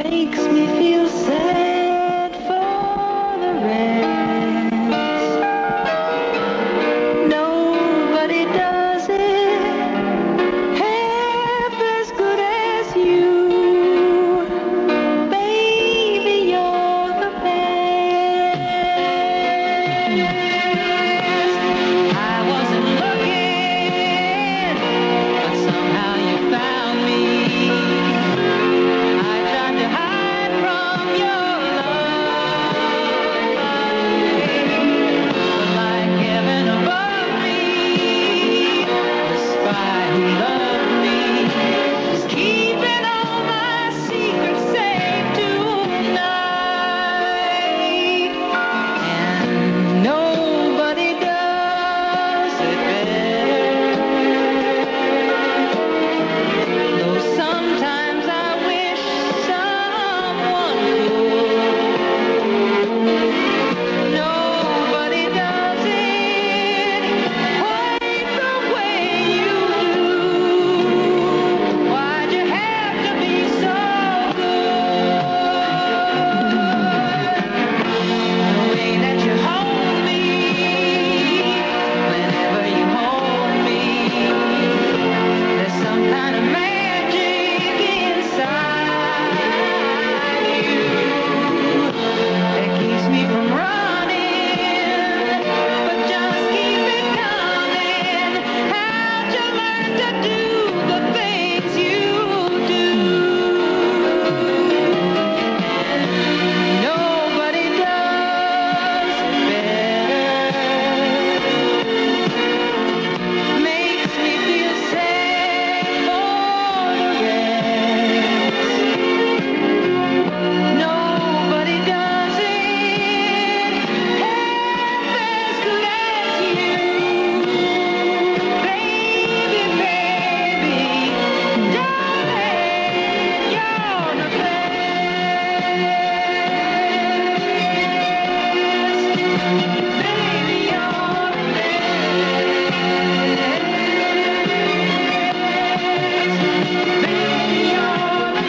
makes me feel sad for the rest. Nobody does it half as good as you. Baby, you're the best. I wasn't looking, but somehow you found me. I tried to hide from your love, but like heaven above me, the spy who loved me is keeping all my secrets safe tonight, and nobody does it better. Though sometimes I wish someone could. Nobody does it quite the way you do. Why'd you have to be so good? The way that you hold me, whenever you hold me, there's some kind of magic inside you that keeps me from running, but just keep it coming. How'd you learn to do the things you do? Nobody does it better. Makes me feel sad for the rest. Nobody does it half as good as you. Baby, baby, darling, you're the best. Baby, you're the best. Baby, you're the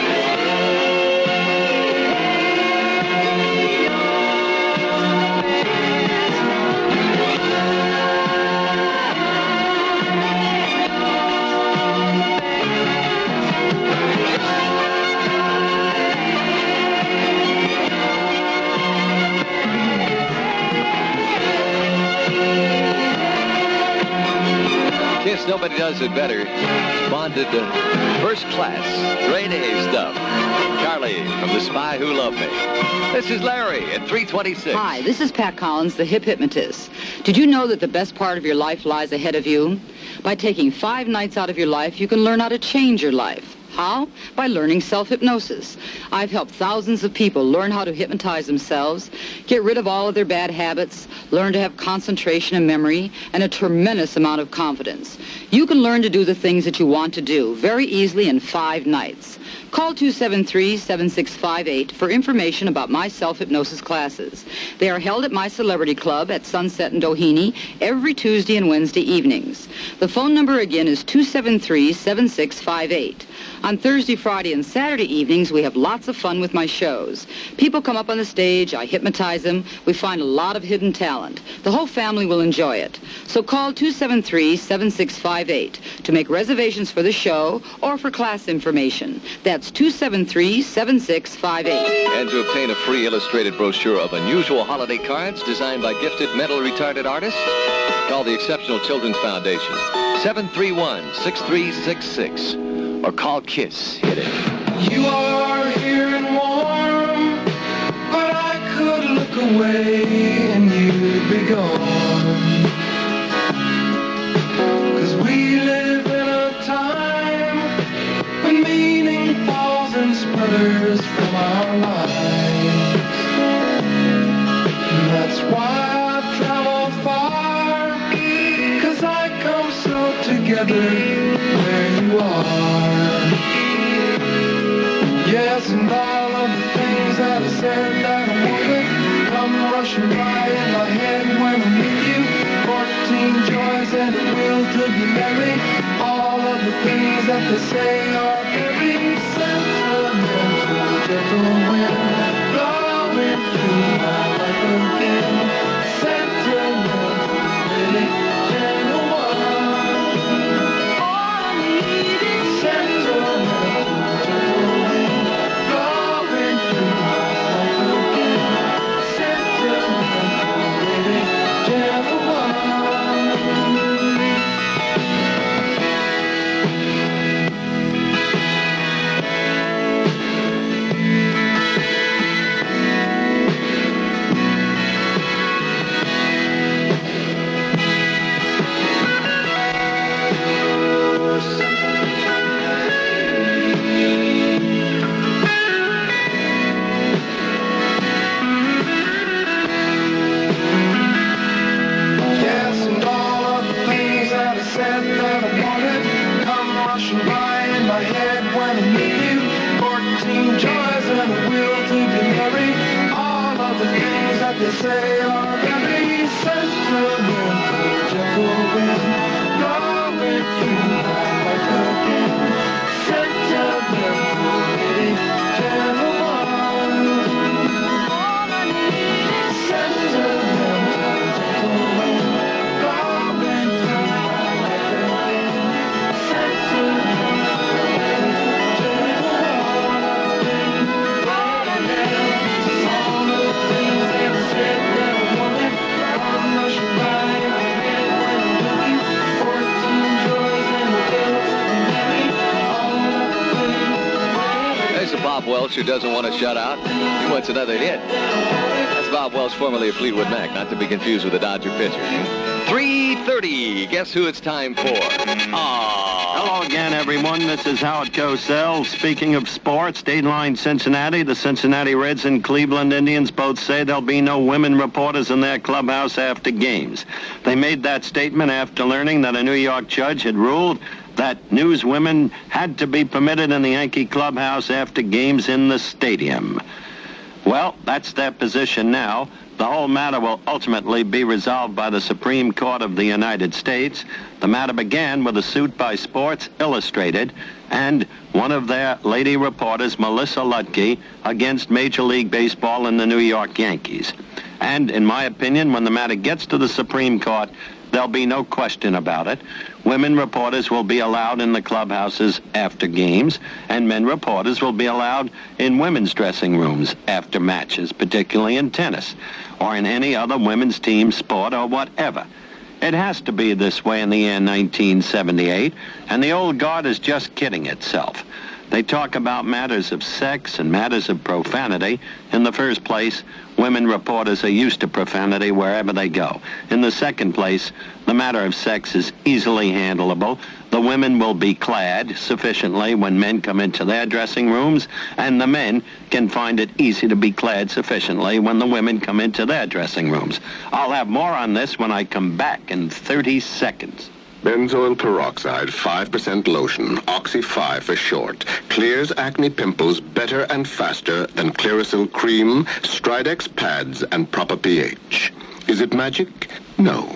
KIIS, nobody does it better. Bonded to first class, grade A stuff. Charlie from The Spy Who Loved Me. This is Larry at 326. Hi, this is Pat Collins, the hip hypnotist. Did you know that the best part of your life lies ahead of you? By taking 5 nights out of your life, you can learn how to change your life. How? By learning self-hypnosis. I've helped thousands of people learn how to hypnotize themselves, get rid of all of their bad habits, learn to have concentration and memory, and a tremendous amount of confidence. You can learn to do the things that you want to do very easily in 5 nights. Call 273-7658 for information about my self-hypnosis classes. They are held at my Celebrity Club at Sunset and Doheny every Tuesday and Wednesday evenings. The phone number again is 273-7658. On Thursday, Friday, and Saturday evenings, we have lots of fun with my shows. People come up on the stage, I hypnotize them, we find a lot of hidden talent. The whole family will enjoy it. So call 273-7658 to make reservations for the show or for class information. That's 273-7658. And to obtain a free illustrated brochure of unusual holiday cards designed by gifted mentally retarded artists, call the Exceptional Children's Foundation, 731-6366. Or call KIIS. Hit it. You are here and warm, but I could look away and you'd be gone. 'Cause we live in a time when meaning falls and sputters from our lives. And that's why I've traveled far, 'cause I come so together where you are. Yes, and all of the things that I said that I wanted come rushing by in my head when I'm with you. 14 joys and a will to be merry. All of the things that they say are very sentimental. gentle wind blowing through my life again. Sentimental, really gentle one. All I need is sentimental, gentle wind blowing through my life again. Sentimental, really gentle one. Yes, and all of the things that I said that I wanted come rushing by in my head when I meet you. 14 joys and a will to be merry. All of the things that they say are very sentimental, gentle wind blowing through my life again. Sentimental, really gentle one. All I need is sentimental, gentle wind blowing through my life again. Sentimental, really gentle one. All I have is all the things that I said that I wanted. I'm rushing by in my head when I'm with you. 14 joys and a will to be merry. All of the things There's a Bob Welch who doesn't want to shut out. He wants another hit. That's Bob Welch, formerly of Fleetwood Mac, not to be confused with a Dodger pitcher. 3:30. Guess who it's time for? Hello again, everyone. This is Howard Cosell. Speaking of sports, Dateline Cincinnati, the Cincinnati Reds and Cleveland Indians both say there'll be no women reporters in their clubhouse after games. They made that statement after learning that a New York judge had ruled that newswomen had to be permitted in the Yankee clubhouse after games in the stadium. Well, that's their position now. The whole matter will ultimately be resolved by the Supreme Court of the United States. The matter began with a suit by Sports Illustrated and one of their lady reporters, Melissa Lutke, against Major League Baseball and the New York Yankees. And in my opinion, when the matter gets to the Supreme Court, there'll be no question about it. Women reporters will be allowed in the clubhouses after games, and men reporters will be allowed in women's dressing rooms after matches, particularly in tennis, or in any other women's team sport or whatever. It has to be this way in the year 1978, and the old guard is just kidding itself. They talk about matters of sex and matters of profanity. In the first place, women reporters are used to profanity wherever they go. In the second place, the matter of sex is easily handleable. The women will be clad sufficiently when men come into their dressing rooms, and the men can find it easy to be clad sufficiently when the women come into their dressing rooms. I'll have more on this when I come back in 30 seconds. Benzoyl peroxide, 5% lotion, Oxy 5 for short, clears acne pimples better and faster than Clearasil cream, Stridex pads, and proper pH. Is it magic? No.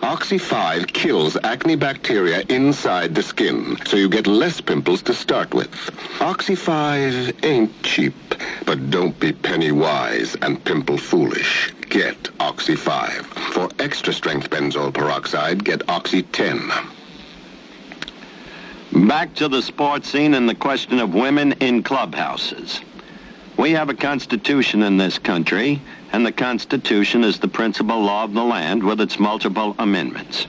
Oxy 5 kills acne bacteria inside the skin, so you get less pimples to start with. Oxy 5 ain't cheap, but don't be penny wise and pimple foolish. Get Oxy 5. For extra strength benzoyl peroxide, get Oxy 10. Back to the sports scene and the question of women in clubhouses. We have a constitution in this country, and the Constitution is the principal law of the land with its multiple amendments.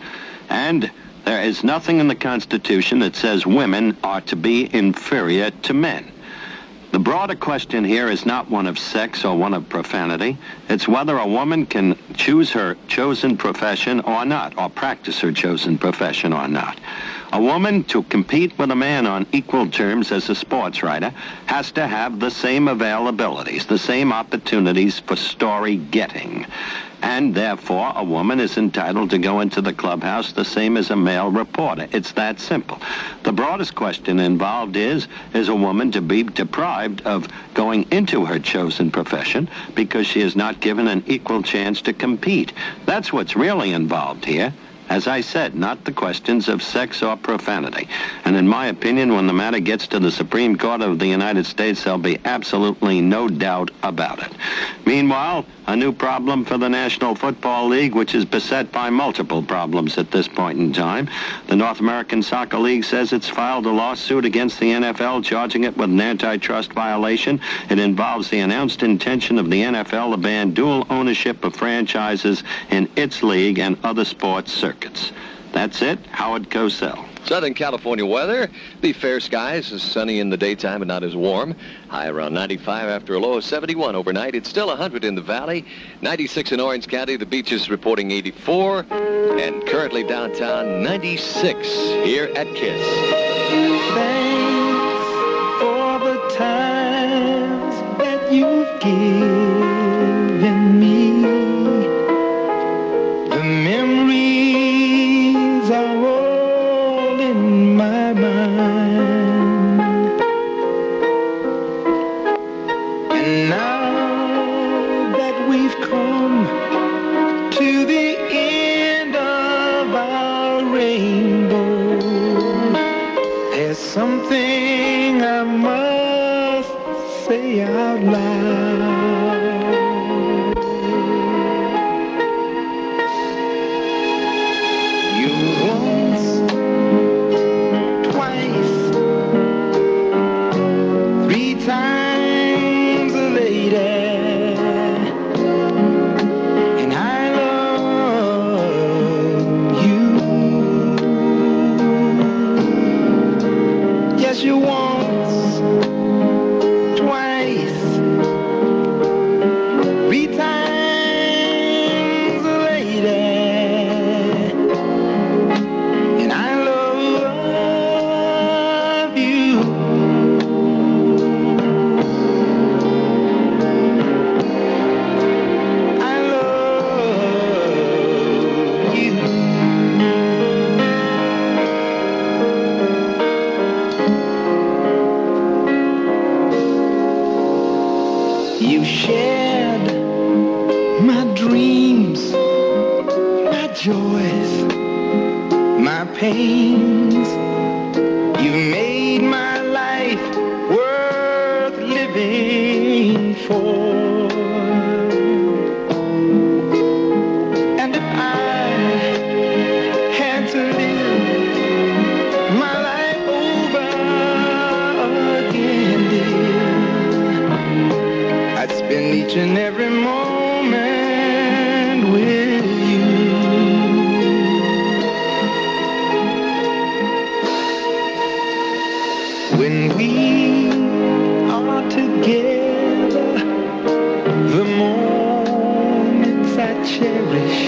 And there is nothing in the Constitution that says women are to be inferior to men. The broader question here is not one of sex or one of profanity. It's whether a woman can choose her chosen profession or not, or practice her chosen profession or not. A woman, to compete with a man on equal terms as a sports writer, has to have the same availabilities, the same opportunities for story getting. And therefore, a woman is entitled to go into the clubhouse the same as a male reporter. It's that simple. The broadest question involved is a woman to be deprived of going into her chosen profession because she is not given an equal chance to compete? That's what's really involved here. As I said, not the questions of sex or profanity. And in my opinion, when the matter gets to the Supreme Court of the United States, there'll be absolutely no doubt about it. Meanwhile, a new problem for the National Football League, which is beset by multiple problems at this point in time. The North American Soccer League says it's filed a lawsuit against the NFL, charging it with an antitrust violation. It involves the announced intention of the NFL to ban dual ownership of franchises in its league and other sports circuits. That's it. Howard Cosell. Southern California weather. Be fair skies. It's sunny in the daytime, but not as warm. High around 95 after a low of 71 overnight. It's still 100 in the valley. 96 in Orange County. The beaches reporting 84. And currently downtown, 96 here at KIIS. Thanks for the times that you've given me. The memories are all in my mind. And now that we've come to the end of our rainbow, there's something I must say out loud. You once, twice, three times a lady, and I love you. Yes, you once, twice, three times a lady, and I love you. I love you. You shared my dreams, my joys, my pains. You made my life worth living for. And if I had to live my life over again, dear, I'd spend each and every moment with you. When we are together, the moments I cherish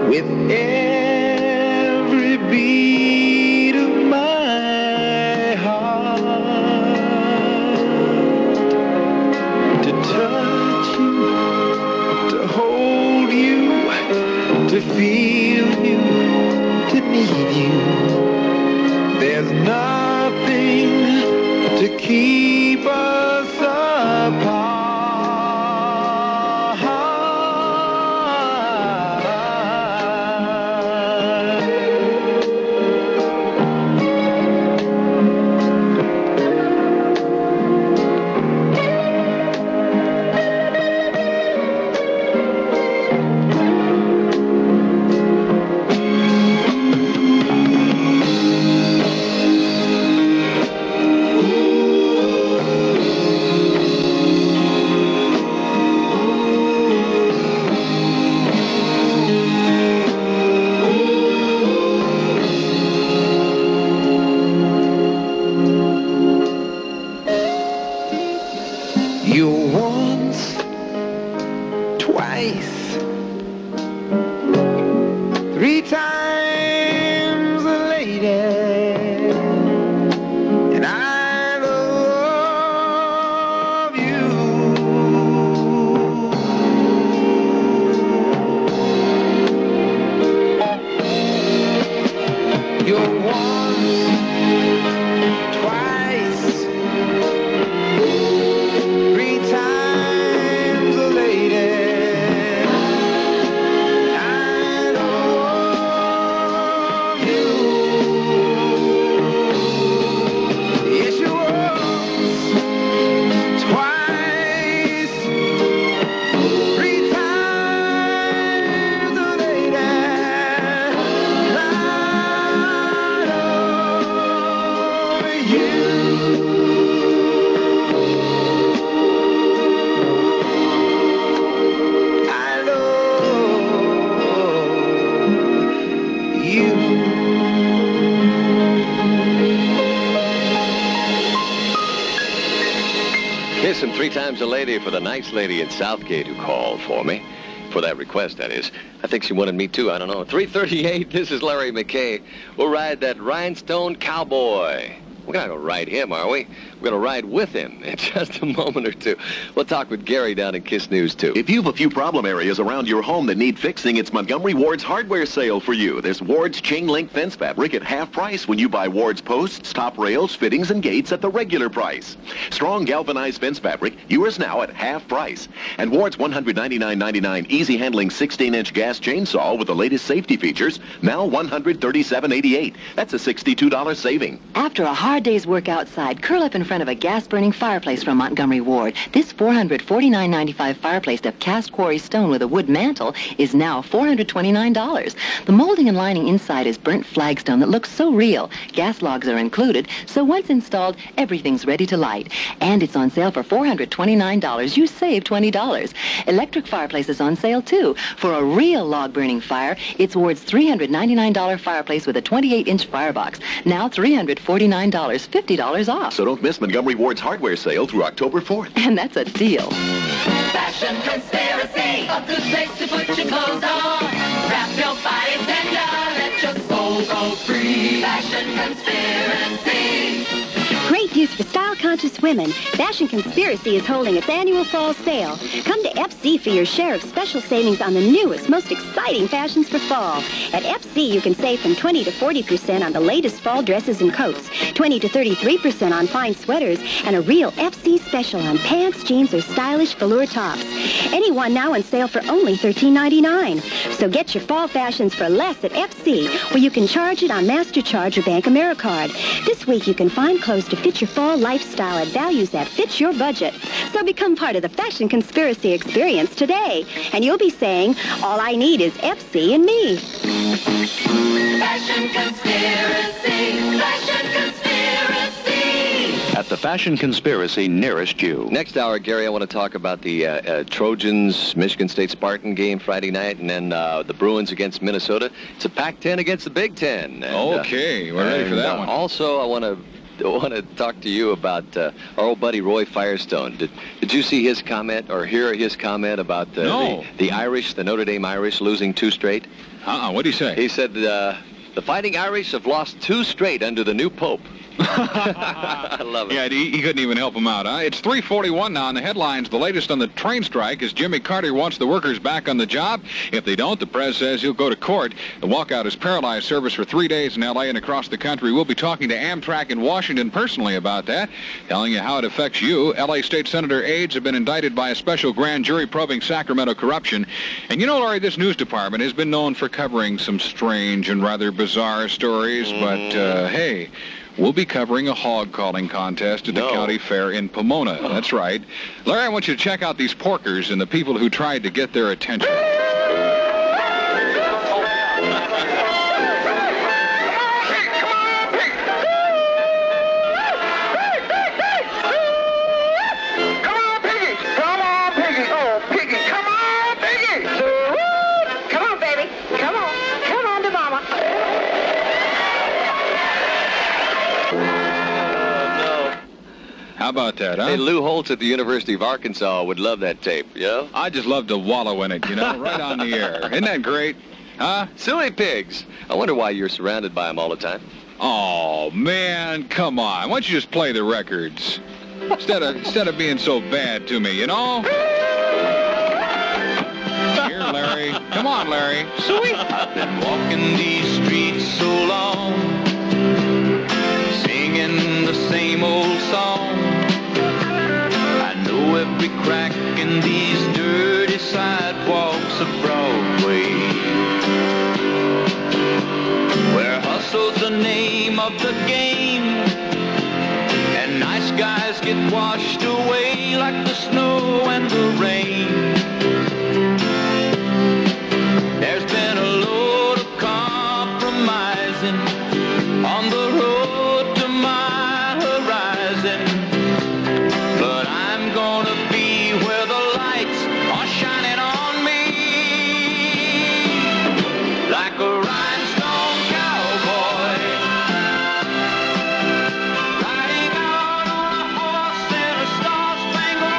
with every beat of my heart. To touch you, to hold you, to feel you, to need you. There's nothing to keep us apart. You once, twice, three times a lady, and I love you. You're once, twice, three times a lady, Here's some 3 times a lady for the nice lady in Southgate who called for me. For that request, that is. I think she wanted me too. I don't know. 3:38. This is Larry McKay. We'll ride that rhinestone cowboy. We're not going to ride him, are we? We're going to ride with him in just a moment or two. We'll talk with Gary down in KIIS News 2. If you have a few problem areas around your home that need fixing, it's Montgomery Ward's hardware sale for you. There's Ward's chain link fence fabric at half price when you buy Ward's posts, top rails, fittings, and gates at the regular price. Strong galvanized fence fabric, yours now at half price. And Ward's $199.99 easy handling 16-inch gas chainsaw with the latest safety features, now $137.88. That's a $62 saving. After a hard day's work outside, curl up in front of a gas-burning fireplace from Montgomery Ward. This $449.95 fireplace of cast quarry stone with a wood mantle is now $429. The molding and lining inside is burnt flagstone that looks so real. Gas logs are included, so once installed, everything's ready to light. And it's on sale for $429. You save $20. Electric fireplace is on sale, too. For a real log-burning fire, it's Ward's $399 fireplace with a 28-inch firebox. Now $349. $50 off. So don't miss Montgomery Ward's hardware sale through October 4th. And that's a deal. Fashion conspiracy, a good place to put your clothes on. Wrap your body tender, let your soul go free. Fashion conspiracy. Great news for style-conscious women. Fashion Conspiracy is holding its annual fall sale. Come to FC for your share of special savings on the newest, most exciting fashions for fall. At FC, you can save from 20 to 40% on the latest fall dresses and coats, 20 to 33% on fine sweaters, and a real FC special on pants, jeans, or stylish velour tops. Any one now on sale for only $13.99. So get your fall fashions for less at FC, where you can charge it on MasterCharge or Bank AmeriCard. This week, you can find clothes to fit your fall lifestyle at values that fit your budget. So become part of the Fashion Conspiracy experience today. And you'll be saying, all I need is FC and me. Fashion conspiracy, fashion conspiracy. At the Fashion Conspiracy nearest you. Next hour, Gary, I want to talk about the Trojans, Michigan State Spartan game Friday night, and then the Bruins against Minnesota. It's a Pac-10 against the Big Ten. And, okay, we're ready for that one. Also, I want to talk to you about our old buddy Roy Firestone. Did you see his comment or hear his comment about the Irish, the Notre Dame Irish, losing 2 straight? What'd he say? He said the Fighting Irish have lost 2 straight under the new Pope. I love it. Yeah, he couldn't even help him out, huh? It's 3:41 now, and the headlines, the latest on the train strike is Jimmy Carter wants the workers back on the job. If they don't, the press says he'll go to court. The walkout has paralyzed service for 3 days in L.A. and across the country. We'll be talking to Amtrak in Washington personally about that, telling you how it affects you. L.A. State Senator aides have been indicted by a special grand jury probing Sacramento corruption. And you know, Laurie, this news department has been known for covering some strange and rather bizarre stories, but hey, we'll be covering a hog-calling contest at the county fair in Pomona. That's right. Larry, I want you to check out these porkers and the people who tried to get their attention. How about that, huh? Hey, Lou Holtz at the University of Arkansas would love that tape, yeah? I just love to wallow in it, you know, right on the air. Isn't that great? Huh? Silly pigs. I wonder why you're surrounded by them all the time. Oh, man, come on. Why don't you just play the records? Instead of being so bad to me, you know? Here, Larry. Come on, Larry. Sweet. I've been walking these streets so long, singing the same old song. I know every crack in these dirty sidewalks of Broadway, where hustle's the name of the game, and nice guys get washed away like the snow and the rain. There's been a load of compromising on the road to my horizon, but I'm gonna be where the lights are shining on me, like a rhinestone cowboy, riding out on a horse in a star-spangled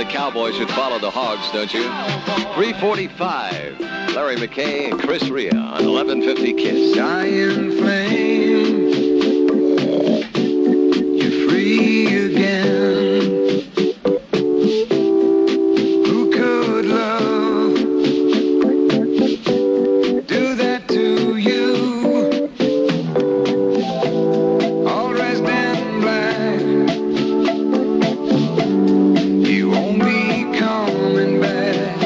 the Cowboys should follow the Hogs, don't you? 3:45. Larry McKay and Chris Rea on 1150 KIIS. Dying flame, you're free again. Who could love do that to you? All dressed in black, you won't be coming back.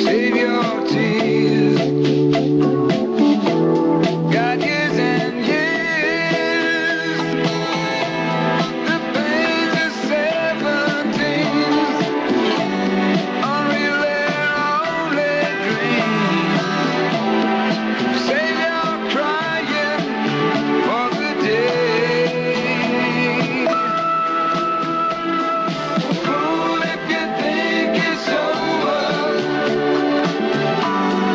Save your tears. Got years and years. The pains of 17s unreal, they're only dreams. Save your crying for the day. Fool, if you think it's over,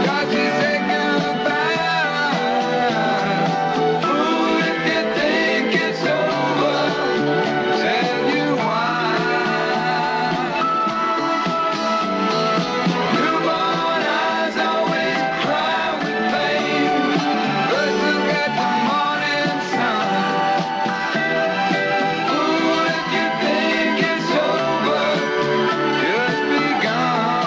God, you say goodbye. Fool, if you think it's over, tell you why. Newborn eyes always cry with pain. First look at the morning sun. Fool, if you think it's over, just be gone.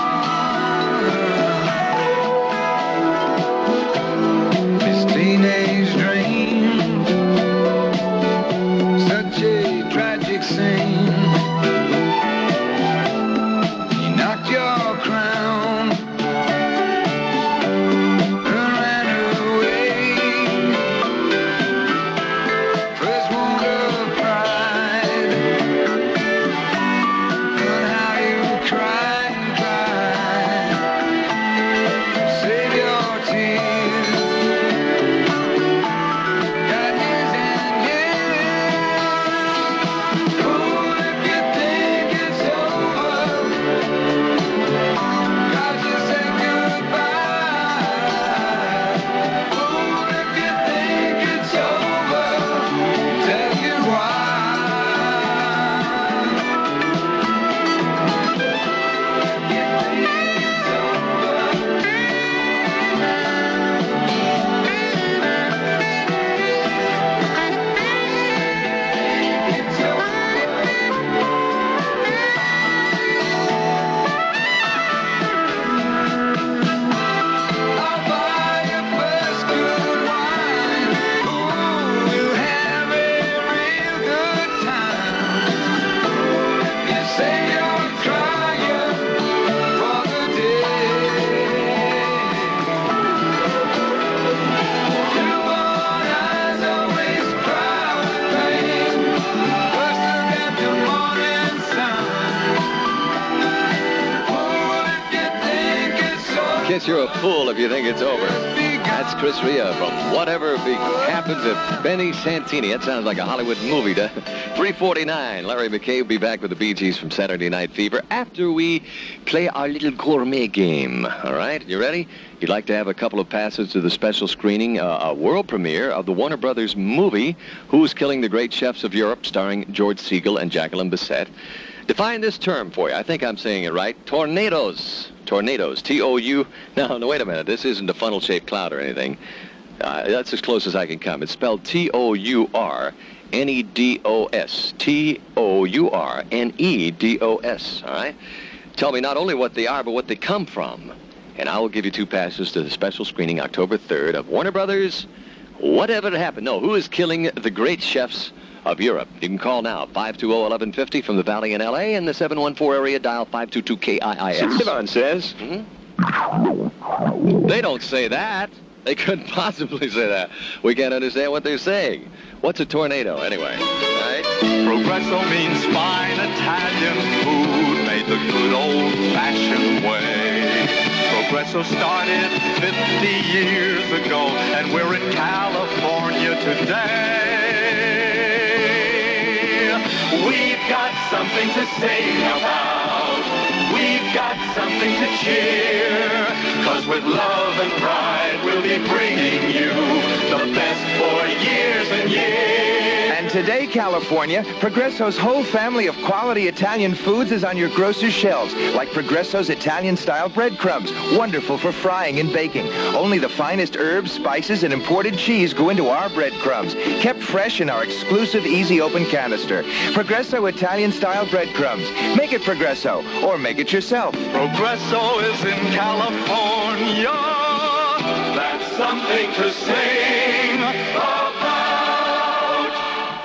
This teenage dream, such a tragic scene. You knocked your crown and ran away. First wound of pride, but how you cried and cried. Save your tears. Got years and years. Fool, if you think it's over, God, you say goodbye. Fool, if you think it's over, tell you why. I'll buy your first good wine. Ooh, we'll have a real good time. You say you're crying for the day. Newborn eyes always cry with pain. First look at the morning sun. Fool, if you think it's over. Kiss, you're a fool if you think it's over. That's Chris Rea from Whatever Happened to Benny Santini. That sounds like a Hollywood movie, doesn't it? 3:49. Larry McKay will be back with the Bee Gees from Saturday Night Fever after we play our little gourmet game. All right? You ready? You'd like to have a couple of passes to the special screening, a world premiere of the Warner Brothers movie, Who's Killing the Great Chefs of Europe, starring George Segal and Jacqueline Bisset. Define this term for you. I think I'm saying it right. Tornadoes. Tornadoes. T-O-U. No, wait a minute. This isn't a funnel-shaped cloud or anything. That's as close as I can come. It's spelled T-O-U-R-N-E-D-O-S. T-O-U-R-N-E-D-O-S. All right? Tell me not only what they are, but what they come from. And I will give you 2 passes to the special screening October 3rd of Warner Brothers, Whatever Happened. No, Who is Killing the Great Chefs of Europe. You can call now, 520-1150 from the Valley in L.A. and the 714 area dial 522-KIIS. Devon says. They don't say that. They couldn't possibly say that. We can't understand what they're saying. What's a tornado, anyway? Right? Progresso means fine Italian food made the good old-fashioned way. Progresso started 50 years ago, and we're in California today. We've got something to sing about. We've got something to cheer. 'Cause with love and pride, we'll be bringing you the best for years and years. And Today, California, Progresso's whole family of quality Italian foods is on your grocer's shelves, like Progresso's Italian-style breadcrumbs, wonderful for frying and baking. Only the finest herbs, spices, and imported cheese go into our breadcrumbs, kept fresh in our exclusive easy-open canister. Progresso Italian-style breadcrumbs. Make it Progresso, or make it yourself. Progresso is in California. That's something to sing about.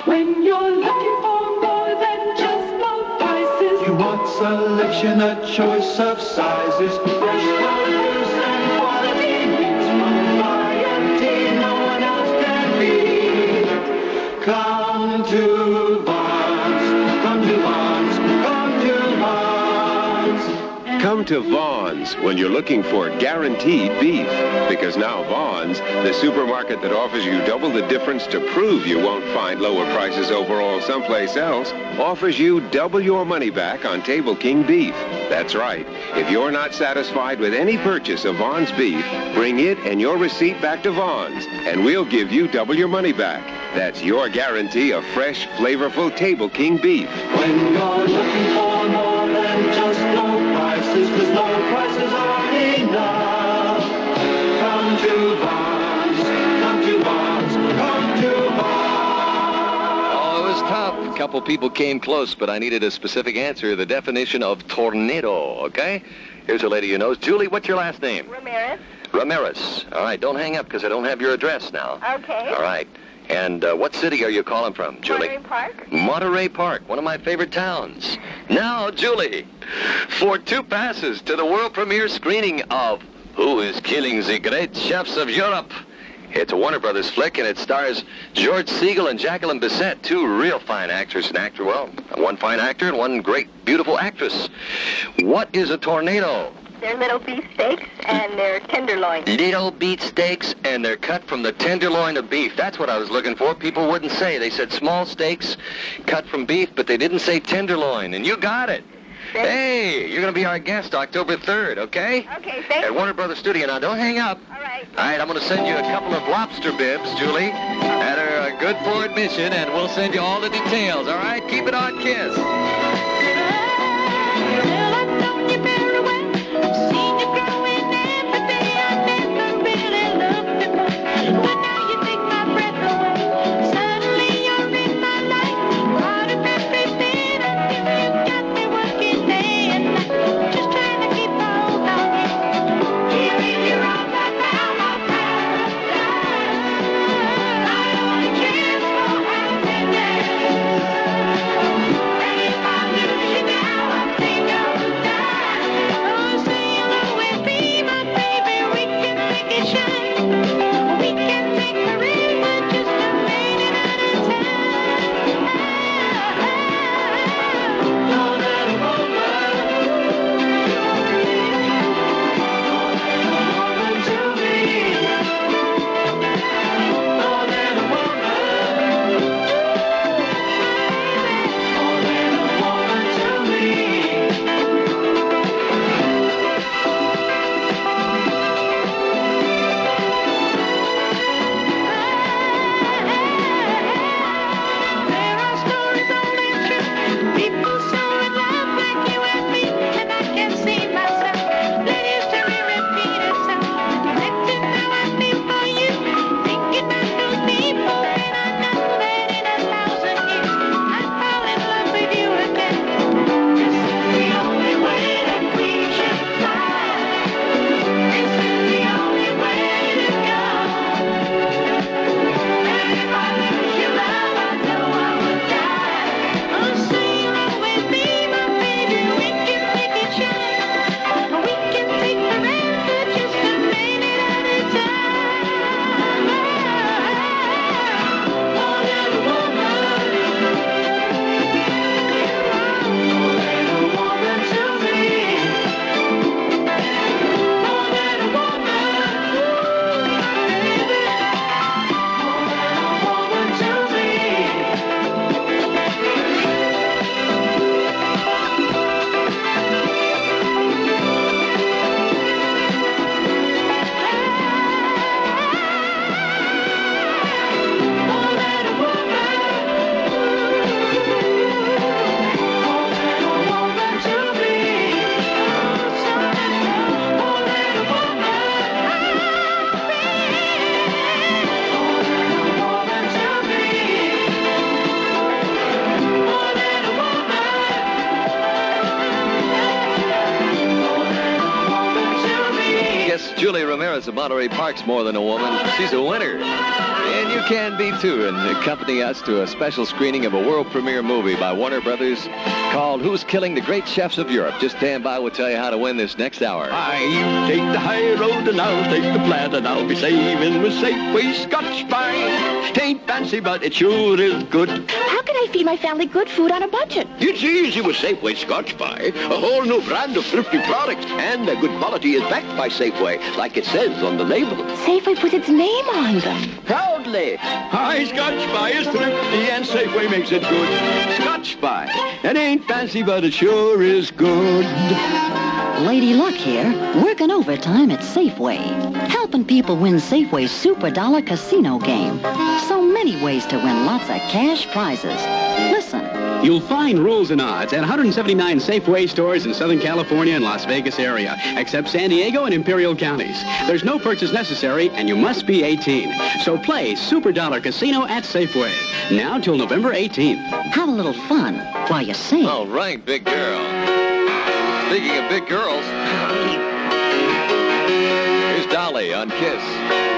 When you're looking for more than just low prices, you want selection, a choice of sizes, fresh produce and quality meats from variety no one else can beat. Come to Vons, come to Vons, come to Vons. Come to Vaughn's when you're looking for guaranteed beef. Because now Vaughn's, the supermarket that offers you double the difference to prove you won't find lower prices overall someplace else, offers you double your money back on Table King beef. That's right. If you're not satisfied with any purchase of Vaughn's beef, bring it and your receipt back to Vaughn's, and we'll give you double your money back. That's your guarantee of fresh, flavorful Table King beef. When you're looking for more than just low prices, 'cause low prices are enough. Come to Vons, come to Vons, come to Vons. Oh, it was tough. A couple people came close, but I needed a specific answer. The definition of tornado, okay? Here's a lady who knows. Julie, what's your last name? Ramirez. Ramirez. All right, don't hang up because I don't have your address now. Okay. All right. And what city are you calling from, Julie? Monterey Park. Monterey Park, one of my favorite towns. Now, Julie, for 2 passes to the world premiere screening of Who is Killing the Great Chefs of Europe? It's a Warner Brothers flick, and it stars George Segal and Jacqueline Bisset, 2 real fine actors and actor. Well, one fine actor and one great, beautiful actress. What is a tornado? They're little beef steaks and they're tenderloin. Little beef steaks, and they're cut from the tenderloin of beef. That's what I was looking for. People wouldn't say. They said small steaks cut from beef, but they didn't say tenderloin, and you got it. Hey, you're going to be our guest October 3rd, okay? Okay, thanks. At Warner Brothers Studio. Now, don't hang up. All right. All right, I'm going to send you a couple of lobster bibs, Julie, that are good for admission, and we'll send you all the details, all right? Keep it on KIIS. guess Julie Ramirez of Monterey Park's more than a woman. She's a winner. And you can be, too, and accompany us to a special screening of a world premiere movie by Warner Brothers called Who's Killing the Great Chefs of Europe. Just stand by. We'll tell you how to win this next hour. You take the high road and I'll take the flat, and I'll be saving with Safeway Scotch Pie. Ain't fancy, but it sure is good. How can I feed my family good food on a budget? It's easy with Safeway Scotch Pie. A whole new brand of thrifty products, and the good quality is backed by Safeway, like it says on the label. Safeway puts its name on them. Proudly. Hi, Scotch Pie is thrifty, and Safeway makes it good. Scotch Pie. It ain't fancy, but it sure is good. Lady Luck here, working overtime at Safeway, helping people win Safeway's Super Dollar Casino game. So many ways to win lots of cash prizes. Listen. You'll find rules and odds at 179 Safeway stores in Southern California and Las Vegas area, except San Diego and Imperial counties. There's no purchase necessary, and you must be 18. So play Super Dollar Casino at Safeway, now till November 18th. Have a little fun while you sing. All right, big girl. Speaking of big girls, here's Dolly on KIIS.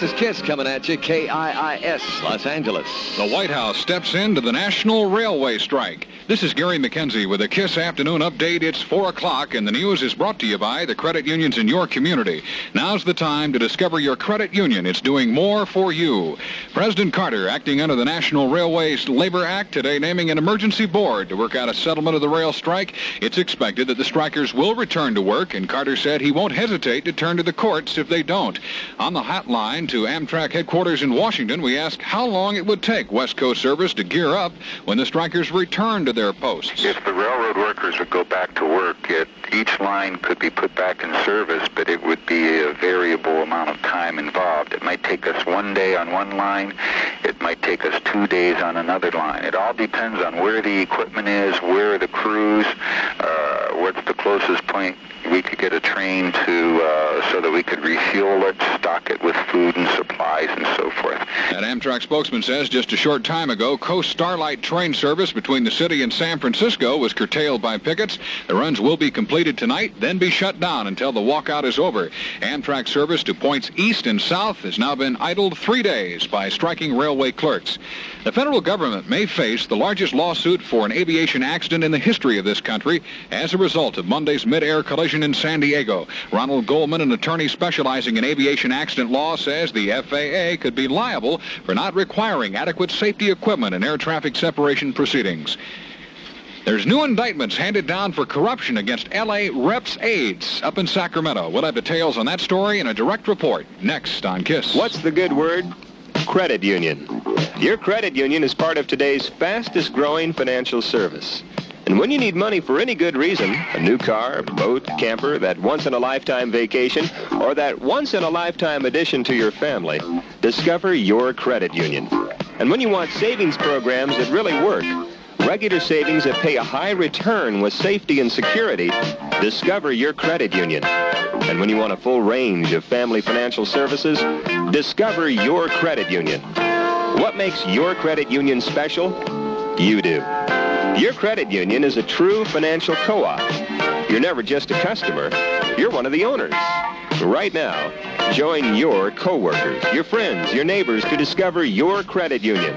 This is KIIS coming at you, KIIS, Los Angeles. The White House steps into the National Railway strike. This is Gary McKenzie with a KIIS Afternoon Update. It's 4 o'clock, and the news is brought to you by the credit unions in your community. Now's the time to discover your credit union. It's doing more for you. President Carter, acting under the National Railways Labor Act, today naming an emergency board to work out a settlement of the rail strike. It's expected that the strikers will return to work, and Carter said he won't hesitate to turn to the courts if they don't. On the hotline to Amtrak headquarters in Washington, we asked how long it would take West Coast service to gear up when the strikers return to their posts. If the railroad workers would go back to work, it each line could be put back in service, but it would be a variable amount of time involved. It might take us 1 day on one line. It might take us 2 days on another line. It all depends on where the equipment is, where are the crews, what's the closest point we could get a train to so that we could refuel it, stock it with food and supplies and so forth. That Amtrak spokesman says just a short time ago, Coast Starlight train service between the city and San Francisco was curtailed by pickets. The runs will be completed tonight, then be shut down until the walkout is over. Amtrak service to points east and south has now been idled 3 days by striking railway clerks. The federal government may face the largest lawsuit for an aviation accident in the history of this country as a result of Monday's mid-air collision in San Diego. Ronald Goldman, an attorney specializing in aviation accident law, says the FAA could be liable for not requiring adequate safety equipment in air traffic separation proceedings. There's new indictments handed down for corruption against L.A. Reps aides up in Sacramento. We'll have details on that story in a direct report next on KIIS. What's the good word? Credit union. Your credit union is part of today's fastest growing financial service. And when you need money for any good reason, a new car, boat, camper, that once-in-a-lifetime vacation, or that once-in-a-lifetime addition to your family, discover your credit union. And when you want savings programs that really work, regular savings that pay a high return with safety and security, discover your credit union. And when you want a full range of family financial services, discover your credit union. What makes your credit union special? You do. Your credit union is a true financial co-op. You're never just a customer. You're one of the owners. Right now, join your co-workers, your friends, your neighbors to discover your credit union.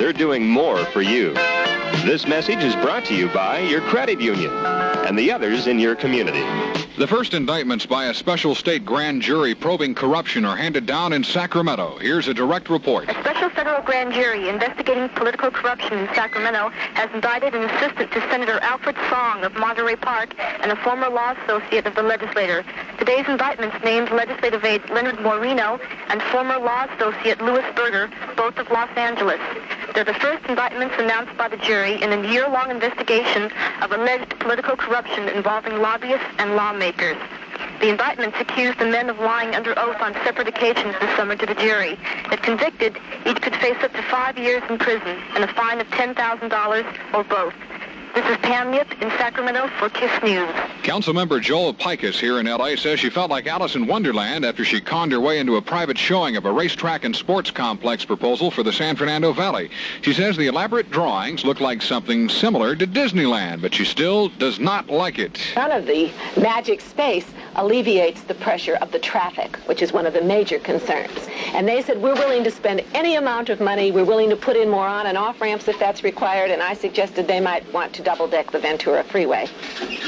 They're doing more for you. This message is brought to you by your credit union and the others in your community. The first indictments by a special state grand jury probing corruption are handed down in Sacramento. Here's a direct report. A special federal grand jury investigating political corruption in Sacramento has indicted an assistant to Senator Alfred Song of Monterey Park and a former law associate of the legislator. Today's indictments named legislative aide Leonard Moreno and former law associate Louis Berger, both of Los Angeles. They're the first indictments announced by the jury in a year-long investigation of alleged political corruption involving lobbyists and lawmakers. The indictments accuse the men of lying under oath on separate occasions this summer to the jury. If convicted, each could face up to 5 years in prison and a fine of $10,000 or both. This is Pam Yip in Sacramento for KIIS News. Councilmember Joel Pikus here in L.A. says she felt like Alice in Wonderland after she conned her way into a private showing of a racetrack and sports complex proposal for the San Fernando Valley. She says the elaborate drawings look like something similar to Disneyland, but she still does not like it. None of the magic space alleviates the pressure of the traffic, which is one of the major concerns. And they said, we're willing to spend any amount of money. We're willing to put in more on and off ramps if that's required. And I suggested they might want to double-deck the Ventura Freeway,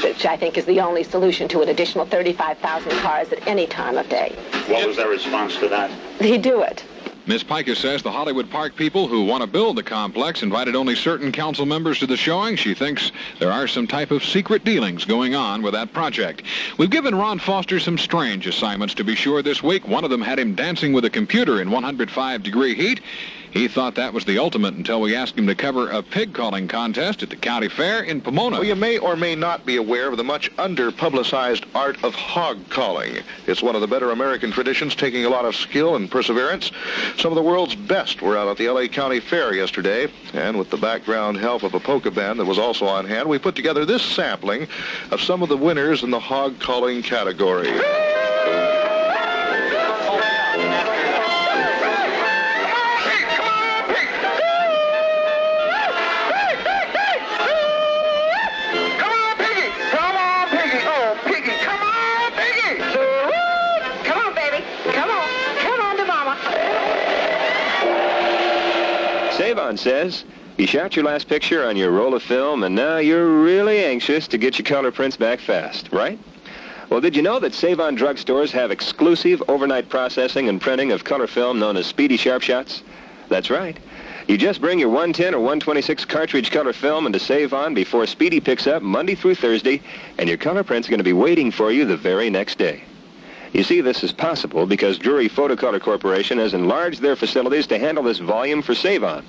which I think is the only solution to an additional 35,000 cars at any time of day. What was their response to that? They do it. Ms. Pikus says the Hollywood Park people who want to build the complex invited only certain council members to the showing. She thinks there are some type of secret dealings going on with that project. We've given Ron Foster some strange assignments to be sure this week. One of them had him dancing with a computer in 105-degree heat. He thought that was the ultimate until we asked him to cover a pig-calling contest at the county fair in Pomona. Well, you may or may not be aware of the much under-publicized art of hog calling. It's one of the better American traditions, taking a lot of skill and perseverance. Some of the world's best were out at the L.A. County Fair yesterday, and with the background help of a polka band that was also on hand, we put together this sampling of some of the winners in the hog calling category. Savon says, you shot your last picture on your roll of film, and now you're really anxious to get your color prints back fast, right? Well, did you know that Savon drugstores have exclusive overnight processing and printing of color film known as Speedy Sharp Shots? That's right. You just bring your 110 or 126 cartridge color film into Savon before Speedy picks up Monday through Thursday, and your color prints are going to be waiting for you the very next day. You see, this is possible because Drury Photocolor Corporation has enlarged their facilities to handle this volume for Savon.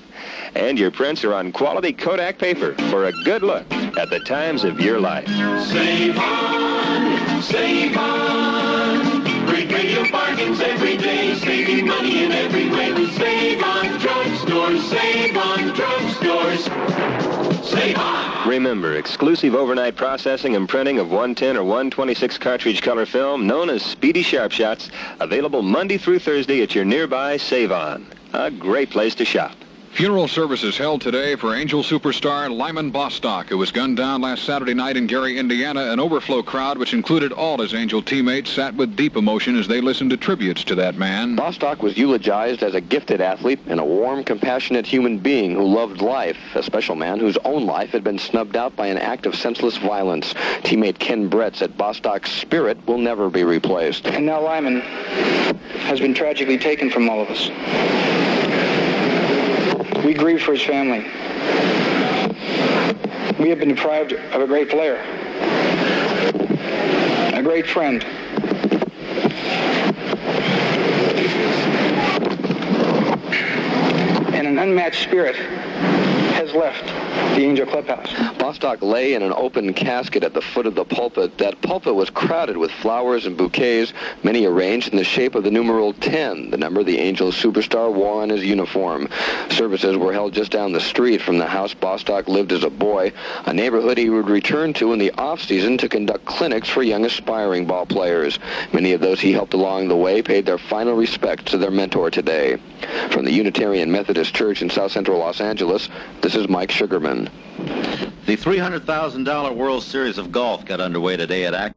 And your prints are on quality Kodak paper for a good look. at the times of your life. Save on, save on. Great radio bargains every day, saving money in every way with Save on Drugstores, Save on Drugstores. Save on. Remember, exclusive overnight processing and printing of 110 or 126 cartridge color film known as Speedy Sharp Shots, available Monday through Thursday at your nearby Save On. A great place to shop. Funeral services held today for Angel superstar Lyman Bostock, who was gunned down last Saturday night in Gary, Indiana. An overflow crowd, which included all his Angel teammates, sat with deep emotion as they listened to tributes to that man. Bostock was eulogized as a gifted athlete and a warm, compassionate human being who loved life, a special man whose own life had been snubbed out by an act of senseless violence. Teammate Ken Brett said Bostock's spirit will never be replaced. And now Lyman has been tragically taken from all of us. We grieve for his family. We have been deprived of a great player, a great friend, and an unmatched spirit has left the Angel Clubhouse. Bostock lay in an open casket at the foot of the pulpit. That pulpit was crowded with flowers and bouquets, many arranged in the shape of the numeral 10, the number the Angel superstar wore on his uniform. Services were held just down the street from the house Bostock lived as a boy, a neighborhood he would return to in the off-season to conduct clinics for young aspiring ball players. Many of those he helped along the way paid their final respects to their mentor today. From the Unitarian Methodist Church in South Central Los Angeles, this is Mike Sugarman. The $300,000 World Series of Golf got underway today at